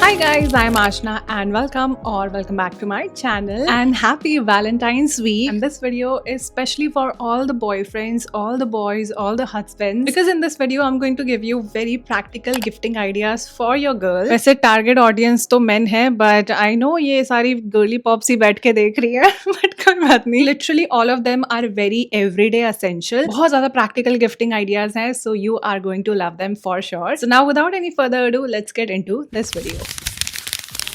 Hi guys, I'm Ashna and welcome back to my channel and happy Valentine's week. And this video is especially for all the boyfriends, all the boys, all the husbands, because in this video I'm going to give you very practical gifting ideas for your girl. वैसे target audience तो men है, but I know ये सारी girly pops ही बैठ के देख रही है, but कोई बात नहीं. Literally all of them are very everyday essential. बहुत ज़्यादा practical gifting ideas हैं, so you are going to love them for sure. So now without any further ado, let's get into this video.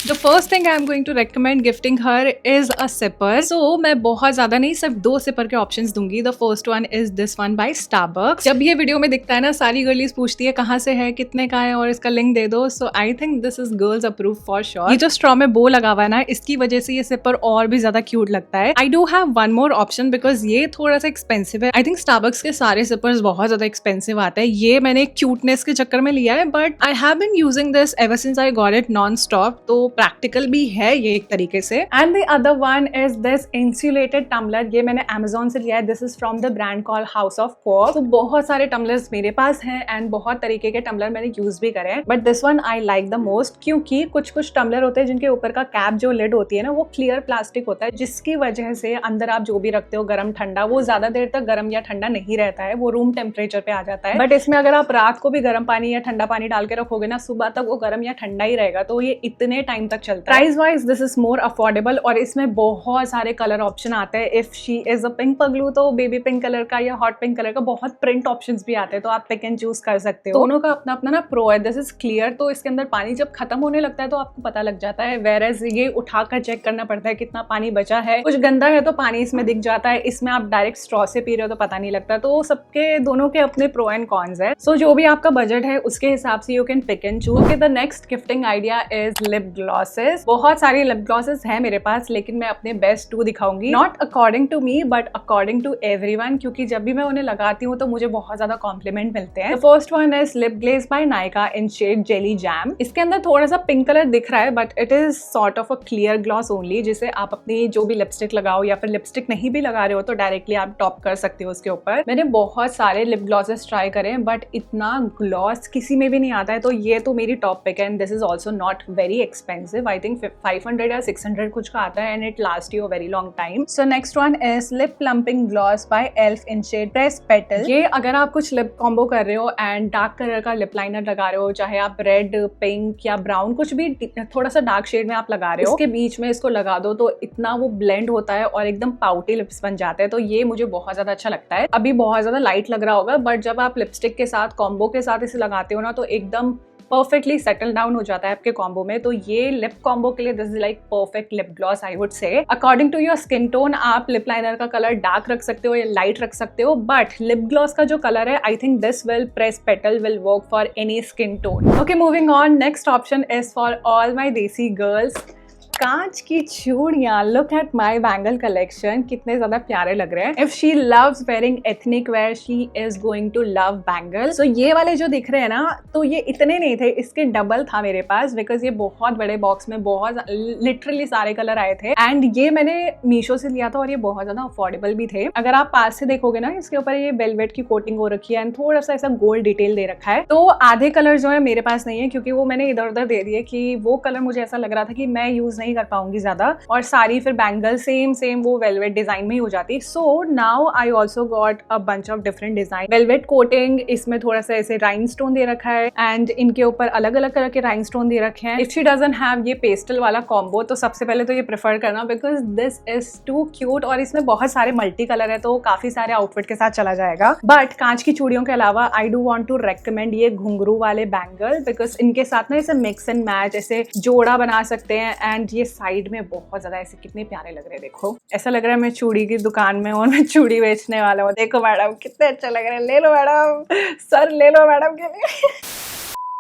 The first thing I am going to recommend gifting her is a sipper. So मैं बहुत ज़्यादा नहीं, सिर्फ 2 sipper के options दूंगी. The first one is this one by Starbucks. जब ये video में दिखता है ना, सारी गर्लीज पूछती है कहाँ से है, कितने का है और इसका लिंक दे दो. So I think this is girls approved for sure. ये जो स्ट्रॉ में बो लगा हुआ है ना, इसकी वजह से ये सिपर और भी ज्यादा क्यूट लगता है. I do have one more option because ये थोड़ा सा एक्सपेंसिव है. I think Starbucks के सारे सिपर्स बहुत ज्यादा एक्सपेंसिव आते हैं. ये मैंने क्यूटनेस के चक्कर में लिया है, but I have been using this ever since I got it non-stop. तो प्रैक्टिकल भी है ये एक तरीके से. And the other one is this insulated tumbler. ये मैंने Amazon से लिया है. This is from the brand call house of pork. तो बहुत सारे टम्बलर्स मेरे पास हैं एंड बहुत तरीके के टम्बलर मैंने यूज भी करे हैं, but this one I like the most क्योंकि कुछ टम्बलर होते हैं जिनके ऊपर का कैप जो लिड होती है ना, वो क्लियर प्लास्टिक होता है, जिसकी वजह से अंदर आप जो भी रखते हो गर्म ठंडा, वो ज्यादा देर तक गर्म या ठंडा नहीं रहता है, वो रूम टेम्परेचर पे आ जाता है. बट इसमें अगर आप रात को भी गर्म पानी या ठंडा पानी डाल के रखोगे ना, सुबह तक वो गर्म या ठंडा ही रहेगा. तो ये इतने टाइम तक चलता है. Price wise this is more affordable और इसमें बहुत सारे कलर ऑप्शन आते हैं. If she is a pink पगलू तो बेबी पिंक कलर का या हॉट पिंक कलर का, बहुत प्रिंट ऑप्शंस भी आते हैं, तो आप पिक एंड चूज कर सकते हो. दोनों का अपना अपना ना प्रो है. दिस इज क्लियर, तो इसके अंदर पानी जब खत्म होने लगता है तो आपको पता लग जाता है, वेयरएज ये उठाकर चेक करना पड़ता है कितना पानी बचा है. कुछ गंदा है तो पानी इसमें दिख जाता है, इसमें आप डायरेक्ट स्ट्रॉ से पी रहे हो तो पता नहीं लगता. तो सबके दोनों के अपने प्रो एंड कॉन्स है. सो जो भी आपका बजट है उसके हिसाब से you can pick and choose. Okay, the next gifting idea is lip glosses. बहुत सारी लिप ग्लॉसेस है मेरे पास, लेकिन मैं अपने बेस्ट 2 दिखाऊंगी. Not according to me but according to everyone, क्योंकि जब भी मैं उन्हें लगाती हूँ तो मुझे बहुत ज्यादा कॉम्प्लीमेंट मिलते हैं. First one is lip glaze by Nykaa in shade jelly jam. इसके अंदर थोड़ा सा पिंक कलर दिख रहा है, but it is sort of a clear gloss only, जिसे आप अपनी जो भी लिपस्टिक लगाओ या फिर लिपस्टिक नहीं भी लगा रहे हो तो डायरेक्टली आप टॉप कर सकते हो उसके ऊपर. मैंने बहुत सारे लिप ग्लॉसेस ट्राई करे, बट इतना ग्लॉस किसी में भी नहीं आता है, तो ये तो मेरी टॉप पिक है. And this is also not very expensive. I think 500 या 600 कुछ का आता है, and it last you a very long time. So next one is lip plumping gloss by elf in shade press petal. ये अगर आप कुछ लिप कॉम्बो कर रहे हो एंड डार्क कलर का लिप लाइनर लगा रहे हो, चाहे आप रेड, पिंक या ब्राउन, कुछ भी थोड़ा सा डार्क शेड में आप लगा रहे हो, इसके बीच में इसको लगा दो तो इतना वो ब्लेंड होता है और एकदम पाउटी लिप्स बन जाते हैं. तो ये मुझे बहुत ज्यादा अच्छा लगता है. अभी बहुत ज्यादा लाइट लग रहा होगा, बट जब आप लिपस्टिक के साथ कॉम्बो के साथ इसे लगाते हो ना, तो एकदम परफेक्टली सेटल डाउन हो जाता है आपके कॉम्बो में. तो ये लिप कॉम्बो के लिए this is like perfect lip gloss I would say. According to your skin tone आप लिप लाइनर का कलर डार्क रख सकते हो या लाइट रख सकते हो, बट लिप ग्लॉस का जो कलर है, I think this will press petal will work for any skin tone. Okay, moving on. Next option is for all my desi girls. कांच की चूड़ियां. Look at my bangle collection, कितने ज्यादा प्यारे लग रहे हैं. If she loves wearing ethnic wear, she is going to love bangle. So ये वाले जो दिख रहे हैं ना, तो ये इतने नहीं थे, इसके डबल था मेरे पास, बिकॉज ये बहुत बड़े बॉक्स में बहुत लिटरली सारे कलर आए थे. एंड ये मैंने मीशो से लिया था और ये बहुत ज्यादा अफोर्डेबल भी थे. अगर आप पास से देखोगे ना, इसके ऊपर ये वेलवेट की कोटिंग हो रखी है एंड थोड़ा सा ऐसा गोल्ड डिटेल दे रखा है. तो आधे कलर जो है मेरे पास नहीं है, क्योंकि वो मैंने इधर उधर दे दिए, कि वो कलर मुझे ऐसा लग रहा था कि मैं यूज नहीं कर पाऊंगी ज्यादा, और सारी फिर बैंगल सेम वो वेलवेट डिजाइन में ही हो जाती. So now I also got a bunch of different design. Velvet coating, इसमें थोड़ा सा ऐसे राइनस्टोन दे रखा है एंड इनके ऊपर अलग अलग कलर के राइनस्टोन दे रखे हैं. इफ शी डजंट हैव ये पेस्टल वाला कॉम्बो, तो सबसे पहले तो ये प्रेफर करना, because this is too cute और इसमें बहुत सारे मल्टी कलर है, तो काफी सारे आउटफिट के साथ चला जाएगा. बट कांच की चूड़ियों के अलावा I do want to recommend ये घुंघरू वाले बैंगल, बिकॉज इनके साथ ना ऐसे मिक्स एंड मैच ऐसे जोड़ा बना सकते हैं. एंड ये साइड में बहुत ज्यादा ऐसे कितने प्यारे लग रहे हैं. देखो, ऐसा लग रहा है मैं चूड़ी की दुकान में और मैं चूड़ी बेचने वाला हूँ. देखो मैडम, कितने अच्छा लग रहे हैं, ले लो मैडम, सर ले लो मैडम के लिए.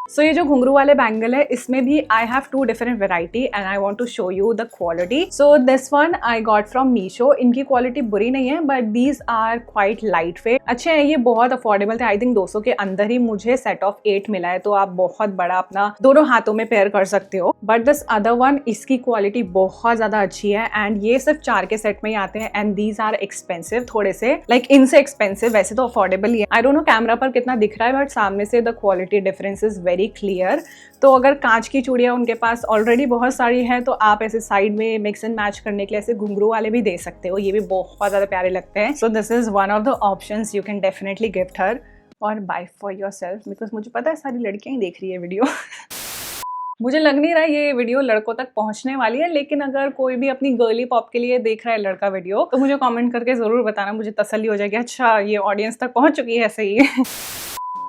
सो ये जो घुंघरू वाले बैंगल है, इसमें भी I have 2 different variety and I want to show you the quality. So this one I got from Meesho. इनकी क्वालिटी बुरी नहीं है, but these are quite lightweight, अच्छे हैं. ये बहुत अफोर्डेबल थे. आई थिंक 200 के अंदर ही मुझे सेट ऑफ 8 मिला है, तो आप बहुत बड़ा अपना दोनों हाथों में पेयर कर सकते हो. बट दिस अदर वन, इसकी क्वालिटी बहुत ज्यादा अच्छी है एंड ये सिर्फ 4 के सेट में ही आते हैं. एंड दीज आर एक्सपेंसिव, थोड़े से लाइक इनसे एक्सपेंसिव. वैसे तो अफोर्डेबल ही है. आई डोंट नो कैमरा पर कितना दिख रहा है, बट सामने से the quality difference is very very clear. तो अगर कांच की चूड़ियाँ उनके पास ऑलरेडी बहुत सारी हैं तो आप ऐसे साइड में मिक्स एंड मैच करने के लिए ऐसे घुंघरू वाले भी दे सकते हो, ये भी बहुत ज़्यादा प्यारे लगते हैं। So this is one of the options you can definitely gift her और buy for yourself, because मुझे पता है सारी लड़कियाँ ही देख रही है वीडियो। मुझे लग नहीं रहा ये वीडियो लड़कों तक पहुंचने वाली है, लेकिन अगर कोई भी अपनी गर्ली पॉप के लिए देख रहा है लड़का वीडियो तो मुझे कमेंट करके ज़रूर बताना, मुझे तसल्ली हो जाएगी, अच्छा ये ऑडियंस तक पहुंच चुकी है सही।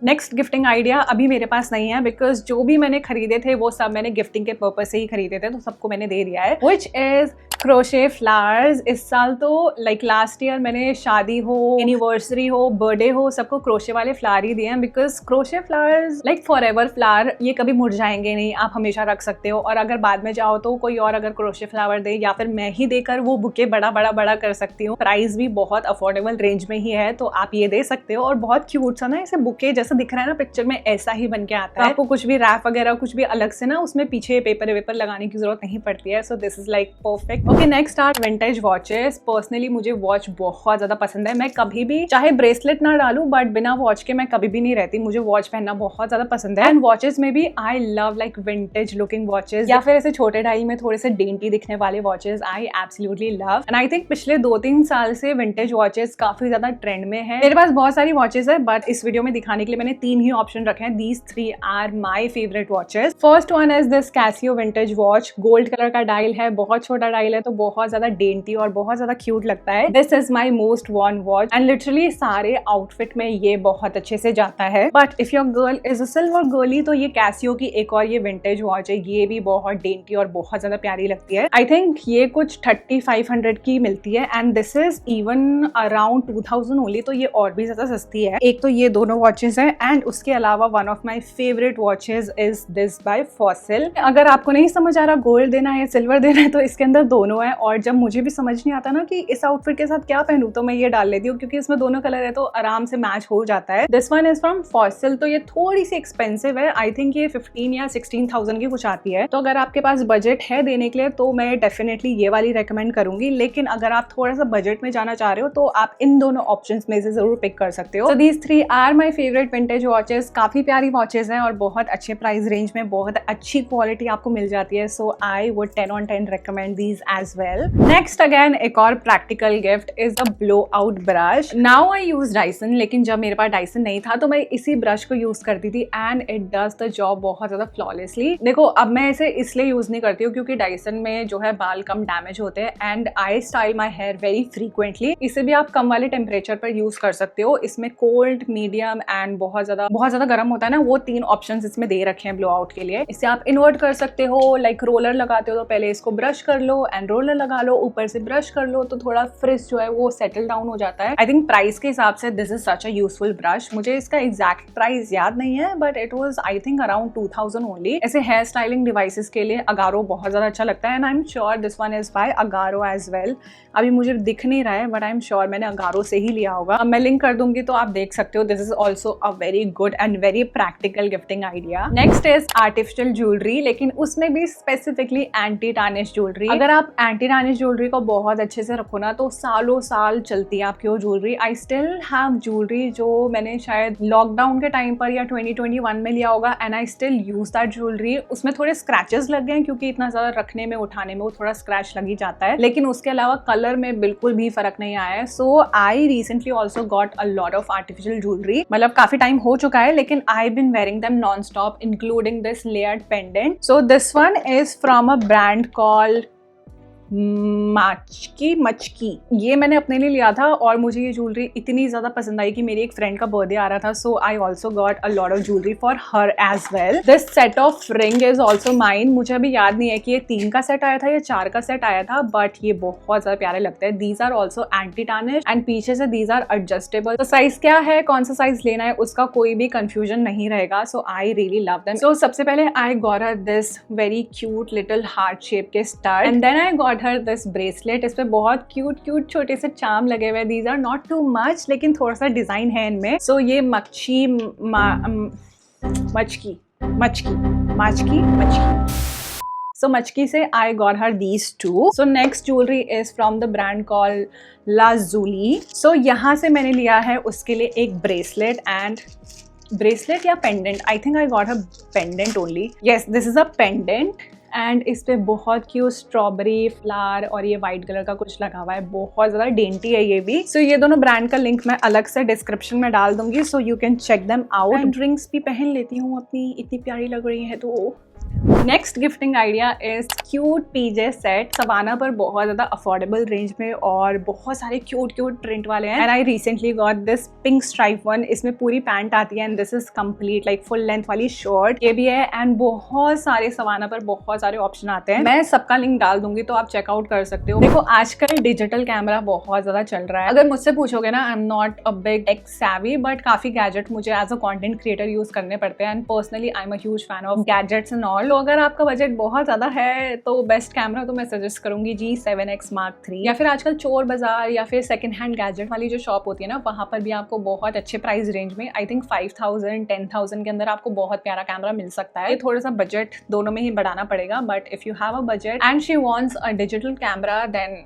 नेक्स्ट गिफ्टिंग आइडिया अभी मेरे पास नहीं है, बिकॉज जो भी मैंने खरीदे थे वो सब मैंने गिफ्टिंग के पर्पज से ही खरीदे थे, तो सबको मैंने दे दिया है। Which is crochet flowers. इस साल तो लाइक लास्ट ईयर मैंने शादी हो, एनिवर्सरी हो, बर्थडे हो, सबको क्रोशे वाले फ्लावर ही दिए हैं, because crochet flowers like for ever flower, ये कभी मुरझाएंगे नहीं, आप हमेशा रख सकते हो। और अगर बाद में जाओ तो कोई और अगर क्रोशे फ्लावर दे या फिर मैं ही देकर वो बुके बड़ा कर सकती हूँ। प्राइस भी बहुत अफोर्डेबल रेंज में ही है, तो आप ये दे सकते हो। और बहुत क्यूट सा ना ऐसे बुके जैसा दिख रहा है ना पिक्चर में, ऐसा ही बन के आता है। आपको कुछ भी रैप वगैरह कुछ भी अलग से ना उसमें पीछे पेपर वेपर लगाने की जरूरत नहीं पड़ती है। So this is like perfect. Okay, next are vintage watches. Personally मुझे वॉच बहुत ज्यादा पसंद है। मैं कभी भी चाहे ब्रेसलेट ना डालूं बट बिना वॉच के मैं कभी भी नहीं रहती, मुझे वॉच पहनना बहुत ज्यादा पसंद है। एंड वॉचेस में भी I love like vintage looking watches या फिर ऐसे छोटे डायल में थोड़े से डेंटी दिखने वाले watches, I absolutely love. And I think पिछले 2-3 साल से विंटेज वॉचेस काफी ज्यादा ट्रेंड में है। मेरे पास बहुत सारी वॉचेस है बट इस वीडियो में दिखाने के लिए मैंने 3 ही ऑप्शन रखे हैं। These 3 are my favourite watches. First one is this Casio vintage watch. Gold colour का डायल है, बहुत छोटा डायल है, तो बहुत ज्यादा डेंटी और बहुत ज्यादा क्यूट लगता है। This is my most worn watch and literally सारे आउटफिट में ये बहुत अच्छे से जाता है। But if your girl is a silver girlie तो ये कैसियो की एक और ये विंटेज वॉच है, ये भी बहुत डेंटी और बहुत ज्यादा प्यारी लगती है। आई थिंक ये कुछ 3500 की मिलती है and this is even around 2000 only, तो ये और भी ज्यादा सस्ती है। एक तो ये दोनों वॉचेस है एंड उसके अलावा one of my favourite watches is this by fossil. अगर आपको नहीं समझ आ रहा गोल्ड देना है सिल्वर देना है तो इसके अंदर दोनों है। और जब मुझे भी समझ नहीं आता ना कि इस आउटफिट के साथ क्या पहनूं तो मैं ये डाल लेती हूँ, क्योंकि इसमें दोनों कलर है तो आराम से मैच हो जाता है। This one is from fossil, तो ये थोड़ी सी एक्सपेंसिव है। आई थिंक ये 15 या 16,000 की कुछ आती है। तो अगर आपके पास बजट है देने के लिए तो मैं डेफिनेटली ये वाली रेकमेंड करूंगी। लेकिन अगर आप थोड़ा सा बजट में जाना चाह रहे हो तो आप इन दोनों ऑप्शंस में से जरूर पिक कर सकते हो। So these 3 are my favourite vintage watches. काफी प्यारी वॉचेस हैं और बहुत अच्छे प्राइस रेंज में बहुत अच्छी क्वालिटी आपको मिल जाती है। So I would 10 on 10 recommend these as well. Next again एक और practical gift is a blowout brush. Now I use Dyson, लेकिन जब मेरे पास Dyson नहीं था तो मैं इसी ब्रश को यूज करती थी and it does the job बहुत ज्यादा flawlessly. देखो अब मैं इसे इसलिए यूज नहीं करती हूँ क्योंकि Dyson में जो है बाल कम डैमेज होते हैं and I style my hair very frequently. इसे भी आप कम वाले टेम्परेचर पर यूज कर सकते हो। इसमें कोल्ड, मीडियम एंड बहुत ज्यादा गर्म होता है ना, वो 3 ऑप्शंस इसमें दे रखे हैं ब्लोआउट के लिए। इसे आप इन्वर्ट कर सकते हो, लाइक रोलर लगाते हो तो पहले इसको ब्रश कर लो एंड रोलर लगा लो, ऊपर से ब्रश कर लो तो थोड़ा फ्रिज जो है वो सेटल डाउन हो जाता है। आई थिंक प्राइस के हिसाब से this is such a useful brush. मुझे इसका एग्जैक्ट प्राइस याद नहीं है but it was I think around 2000 only. ऐसे हेयर स्टाइलिंग डिवाइसेस के लिए अगारो बहुत ज्यादा अच्छा लगता है and I am sure this one is by Agaro as well. अभी मुझे दिख नहीं रहा है बट आई एम श्योर मैंने अगारो से ही लिया होगा। अब मैं लिंक कर दूंगी तो आप देख सकते हो। This is also a very good and very practical gifting idea. Next is artificial jewellery, लेकिन उसमें भी स्पेसिफिकली एंटी टार्निश ज्वेलरी। अगर आप एंटी टार्निश ज्वेलरी को बहुत अच्छे से रखो ना तो सालों साल चलती है आपकी वो jewellery. I still have jewellery जो मैंने शायद लॉकडाउन के टाइम पर या 2021 में लिया होगा and I still use that jewellery. उसमें थोड़े स्क्रैचेस लग गए क्योंकि इतना ज्यादा रखने में उठाने में वो थोड़ा स्क्रैच लग ही जाता है, लेकिन उसके अलावा कलर में बिल्कुल भी फर्क नहीं आया है। So I recently also got a lot of artificial jewellery. मतलब काफी टाइम हो चुका है लेकिन I been wearing them non stop including this layered pendant. So this one is from a brand called Machki. ये मैंने अपने लिए लिया था और मुझे ये ज्वेलरी इतनी ज्यादा पसंद आई कि मेरी एक फ्रेंड का बर्थडे आ रहा था, so I also got a lot of jewellery for her as well. This set of ring is also mine. मुझे अभी याद नहीं है कि ये 3 का सेट आया था या 4 का सेट आया था बट ये बहुत ज्यादा प्यारे लगते हैं। These are also anti tarnish and पीछे से दीज आर एडजस्टेबल। तो साइज क्या है, कौन सा साइज लेना है उसका कोई भी कंफ्यूजन नहीं रहेगा। So I really love them. So सबसे पहले I got her this very cute little heart shape के star and then I got her this bracelet. इस पे बहुत क्यूट क्यूट छोटे से चार्म लगे हुए। These are not too much लेकिन थोड़ा सा डिजाइन है इनमें। सो ये So मचकी से I got her these two. So next jewelry is from the brand called Lazuli. So यहाँ से मैंने लिया है उसके लिए एक ब्रेसलेट एंड ब्रेसलेट या pendant, I think I got a pendant only, yes this is a pendant and इस पे बहुत क्यूट स्ट्रॉबेरी फ्लावर और ये वाइट कलर का कुछ लगा हुआ है, बहुत ज़्यादा डेंटी है ये भी। सो ये दोनों ब्रांड का लिंक मैं अलग से डिस्क्रिप्शन में डाल दूंगी, so you can check them out. Drinks भी पहन लेती हूँ अपनी, इतनी प्यारी लग रही है तो। Next gifting idea is cute PJ set, सवाना पर बहुत ज्यादा अफोर्डेबल रेंज में और बहुत सारे क्यूट प्रिंट वाले हैं। And I recently got this pink stripe one, इसमें पूरी पैंट आती है and this is complete like full length वाली शर्ट ये भी है। एंड बहुत सारे सवाना पर बहुत सारे ऑप्शन आते हैं, मैं सबका लिंक डाल दूंगी तो आप चेकआउट कर सकते हो। देखो आजकल डिजिटल कैमरा बहुत ज्यादा चल रहा है, अगर मुझसे पूछोगे ना, I am not a big tech savvy but काफी गैजेट मुझे as a content creator use करने पड़ते हैं and personally I am a huge fan of gadgets and all. तो अगर आपका बजट बहुत ज्यादा है तो बेस्ट कैमरा तो मैं सजेस्ट करूंगी G7X Mark III, या फिर आजकल चोर बाजार या फिर सेकंड हैंड गैजेट वाली जो शॉप होती है ना, वहां पर भी आपको बहुत अच्छे प्राइस रेंज में, आई थिंक 5000 10,000 के अंदर आपको बहुत प्यारा कैमरा मिल सकता है। थोड़ा सा बजट दोनों में ही बढ़ाना पड़ेगा, but if you have a budget and she wants a digital camera then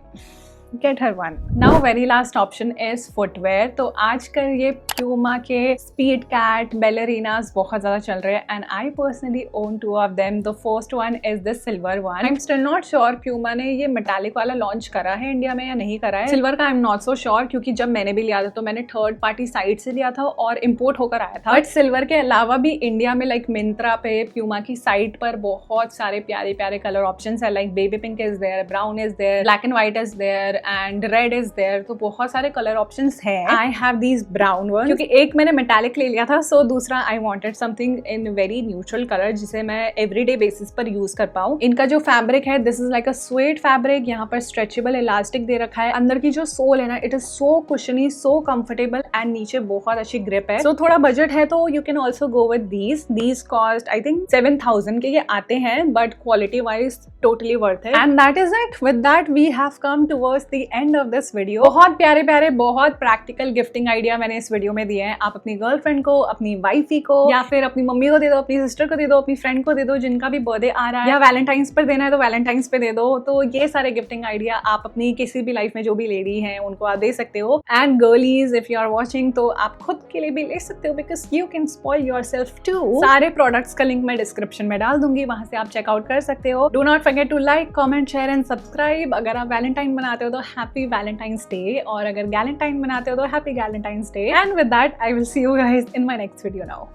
get her one. Now very last option is footwear। तो आजकल ये प्यूमा के स्पीड कैट बैलरीनास बहुत ज्यादा चल रहे हैं and I personally own 2 of them। The first one is this silver one। I'm still not sure Puma ने ये मेटालिक वाला लॉन्च करा है इंडिया में या नहीं करा है। सिल्वर का I'm not so sure क्योंकि जब मैंने भी लिया था तो मैंने थर्ड पार्टी साइट से लिया था और इम्पोर्ट होकर आया था। बट सिल्वर के अलावा भी इंडिया में लाइक मिंत्रा पे प्यूमा की साइट पर बहुत सारे प्यारे प्यारे कलर ऑप्शन है, like baby pink is there, brown is there, black and white is there and red is there. तो बहुत सारे कलर ऑप्शंस हैं। I have these brown one क्योंकि एक मैंने मेटालिक ले लिया था, सो दूसरा I wanted something in very neutral colour जिसे मैं एवरीडे बेसिस पर यूज कर पाऊँ। इनका जो फैब्रिक है this is like a sweat fabric, यहाँ पर स्ट्रेचेबल इलास्टिक दे रखा है, अंदर की जो सोल है ना it is so कुशनी, so comfortable and नीचे बहुत अच्छी ग्रिप है। सो थोड़ा बजट है तो you can also go with these cost I think 7000 के ये आते हैं, but quality wise totally worth है। And that is it, with that we have come towards the end of this video. बहुत प्यारे प्यारे बहुत प्रैक्टिकल गिफ्टिंग आइडिया मैंने इस वीडियो में दिए हैं। आप अपनी गर्लफ्रेंड को, अपनी वाइफी को, या फिर अपनी मम्मी को दे दो, अपनी सिस्टर को दे दो, अपनी फ्रेंड को दे दो जिनका भी बर्थडे आ रहा है, या वैलेंटाइंस पर देना है तो वैलेंटाइंस पे दे दो। तो ये सारे गिफ्टिंग आइडिया आप अपनी किसी भी लाइफ में जो भी लेडी है उनको आप दे सकते हो। And girlies if you are watching तो आप खुद के लिए भी ले सकते हो because you can spoil yourself too. सारे प्रोडक्ट्स का लिंक मैं डिस्क्रिप्शन में डाल दूंगी, वहां से आप चेकआउट कर सकते हो। Do not forget to like, comment, share and subscribe. अगर आप वैलेंटाइन बनाते हो तो हैप्पी वैलेंटाइंस डे, और अगर गैलेंटाइन बनाते हो तो happy galentine's day. And with that I will see you guys in my next video now.